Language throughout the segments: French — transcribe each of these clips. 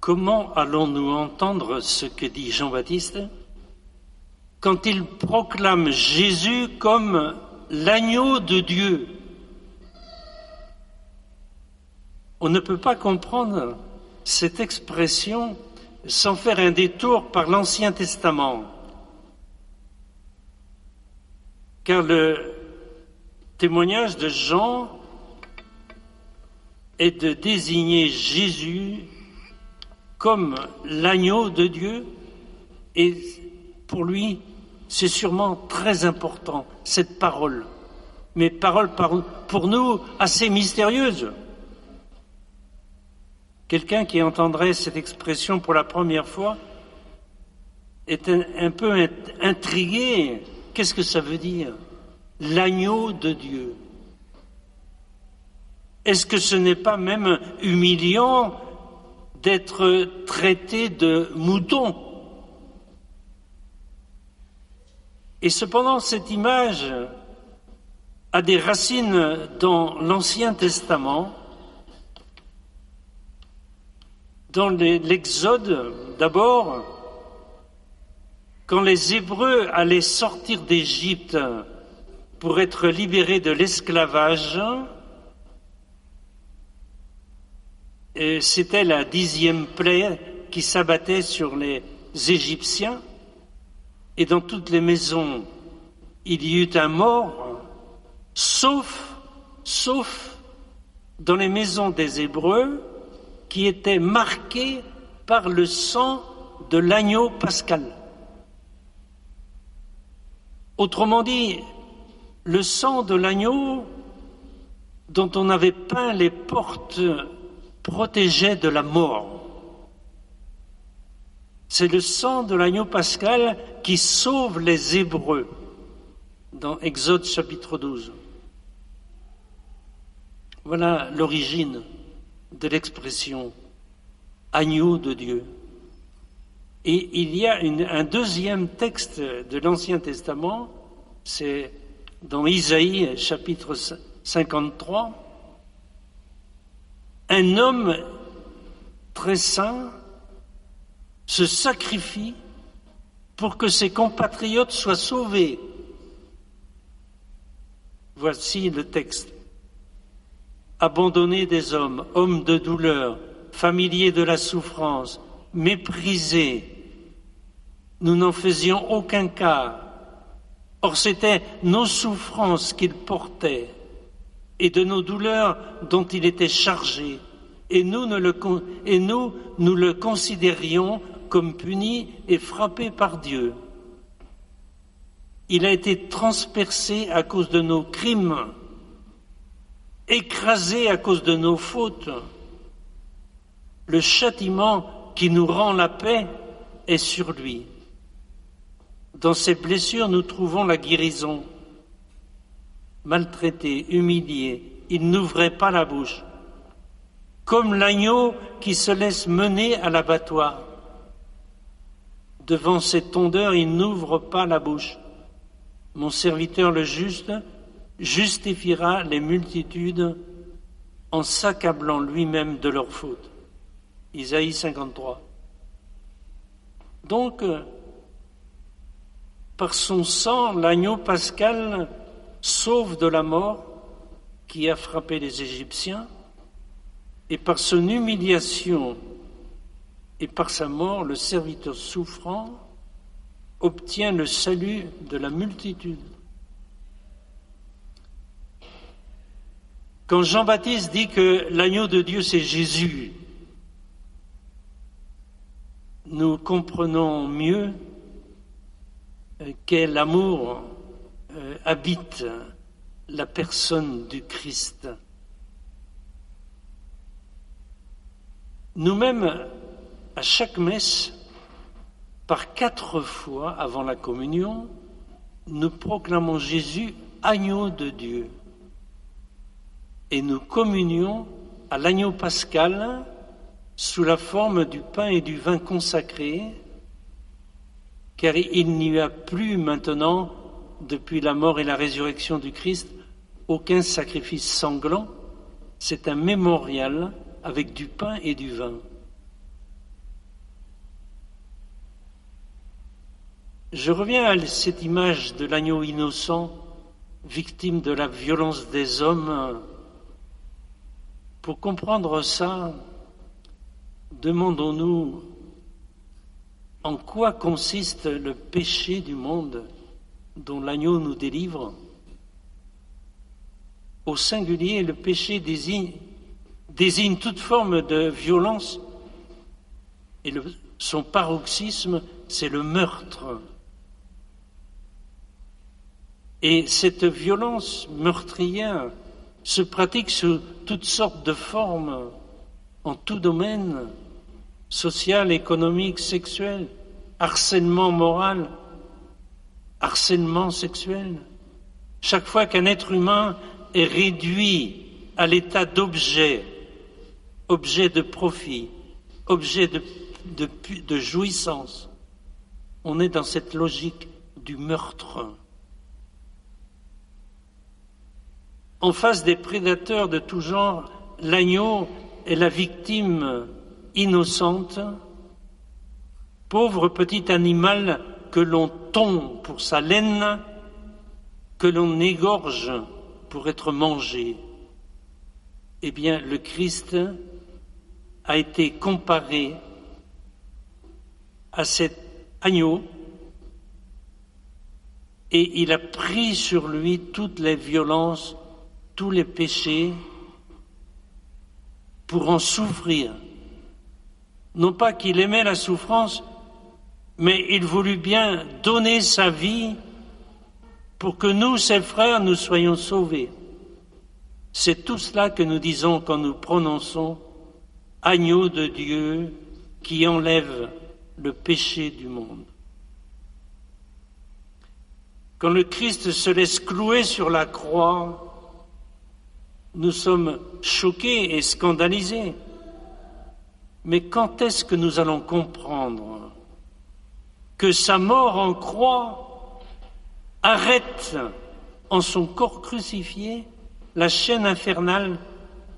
Comment allons-nous entendre ce que dit Jean-Baptiste quand il proclame Jésus comme l'agneau de Dieu? On ne peut pas comprendre cette expression sans faire un détour par l'Ancien Testament, car le témoignage de Jean est de désigner Jésus comme l'agneau de Dieu, et pour lui, c'est sûrement très important, cette parole, mais parole pour nous assez mystérieuse. Quelqu'un qui entendrait cette expression pour la première fois est un peu intrigué. Qu'est-ce que ça veut dire? L'agneau de Dieu. Est-ce que ce n'est pas même humiliant d'être traité de mouton? Et cependant, cette image a des racines dans l'Ancien Testament. Dans l'Exode, d'abord, quand les Hébreux allaient sortir d'Égypte pour être libérés de l'esclavage, et c'était la 10e plaie qui s'abattait sur les Égyptiens, et dans toutes les maisons, il y eut un mort, sauf dans les maisons des Hébreux, qui était marqué par le sang de l'agneau pascal. Autrement dit, le sang de l'agneau dont on avait peint les portes protégeait de la mort. C'est le sang de l'agneau pascal qui sauve les Hébreux dans Exode chapitre 12. Voilà l'origine de l'expression agneau de Dieu. Et il y a un deuxième texte de l'Ancien Testament, c'est dans Isaïe chapitre 53. Un homme très saint se sacrifie pour que ses compatriotes soient sauvés. Voici le texte. Abandonné des hommes, homme de douleur, familier de la souffrance, méprisé, nous n'en faisions aucun cas. Or c'était nos souffrances qu'il portait et de nos douleurs dont il était chargé, et nous le considérions comme puni et frappé par Dieu. Il a été transpercé à cause de nos crimes, écrasé à cause de nos fautes. Le châtiment qui nous rend la paix est sur lui. Dans ses blessures, nous trouvons la guérison. Maltraité, humilié, il n'ouvrait pas la bouche. Comme l'agneau qui se laisse mener à l'abattoir. Devant ses tondeurs, il n'ouvre pas la bouche. Mon serviteur le juste justifiera les multitudes en s'accablant lui-même de leurs fautes. Isaïe 53. Donc, par son sang, l'agneau pascal sauve de la mort qui a frappé les Égyptiens, et par son humiliation et par sa mort, le serviteur souffrant obtient le salut de la multitude. Quand Jean-Baptiste dit que l'agneau de Dieu, c'est Jésus, nous comprenons mieux quel amour habite la personne du Christ. Nous-mêmes, à chaque messe, par 4 fois avant la communion, nous proclamons Jésus agneau de Dieu. Et nous communions à l'agneau pascal sous la forme du pain et du vin consacrés, car il n'y a plus maintenant, depuis la mort et la résurrection du Christ, aucun sacrifice sanglant. C'est un mémorial avec du pain et du vin. Je reviens à cette image de l'agneau innocent, victime de la violence des hommes. Pour comprendre ça, demandons-nous en quoi consiste le péché du monde dont l'agneau nous délivre. Au singulier, le péché désigne toute forme de violence et son paroxysme, c'est le meurtre. Et cette violence meurtrière se pratique sous toutes sortes de formes, en tout domaine, social, économique, sexuel, harcèlement moral, harcèlement sexuel. Chaque fois qu'un être humain est réduit à l'état d'objet, objet de profit, objet de jouissance, on est dans cette logique du meurtre. En face des prédateurs de tout genre, l'agneau est la victime innocente, pauvre petit animal que l'on tond pour sa laine, que l'on égorge pour être mangé. Eh bien, le Christ a été comparé à cet agneau et il a pris sur lui toutes les violences, tous les péchés pour en souffrir. Non pas qu'il aimait la souffrance, mais il voulut bien donner sa vie pour que nous, ses frères, nous soyons sauvés. C'est tout cela que nous disons quand nous prononçons « Agneau de Dieu qui enlève le péché du monde ». Quand le Christ se laisse clouer sur la croix, nous sommes choqués et scandalisés. Mais quand est-ce que nous allons comprendre que sa mort en croix arrête en son corps crucifié la chaîne infernale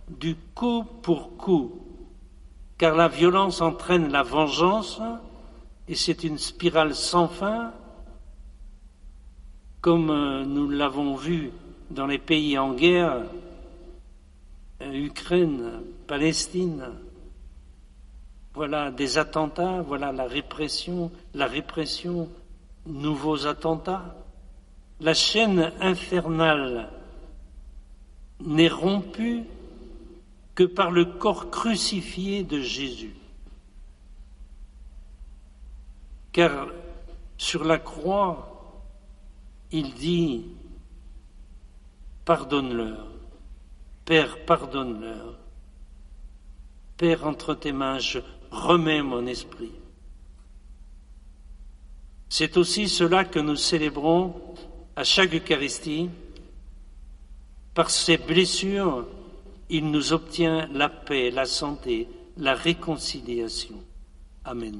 du coup pour coup, car la violence entraîne la vengeance et c'est une spirale sans fin, comme nous l'avons vu dans les pays en guerre, Ukraine, Palestine. Voilà des attentats, voilà la répression, nouveaux attentats. La chaîne infernale n'est rompue que par le corps crucifié de Jésus. Car sur la croix, il dit « Pardonne-leur, Père, pardonne-leur. Père, entre tes mains, je remets mon esprit. » C'est aussi cela que nous célébrons à chaque Eucharistie. Par ses blessures, il nous obtient la paix, la santé, la réconciliation. Amen.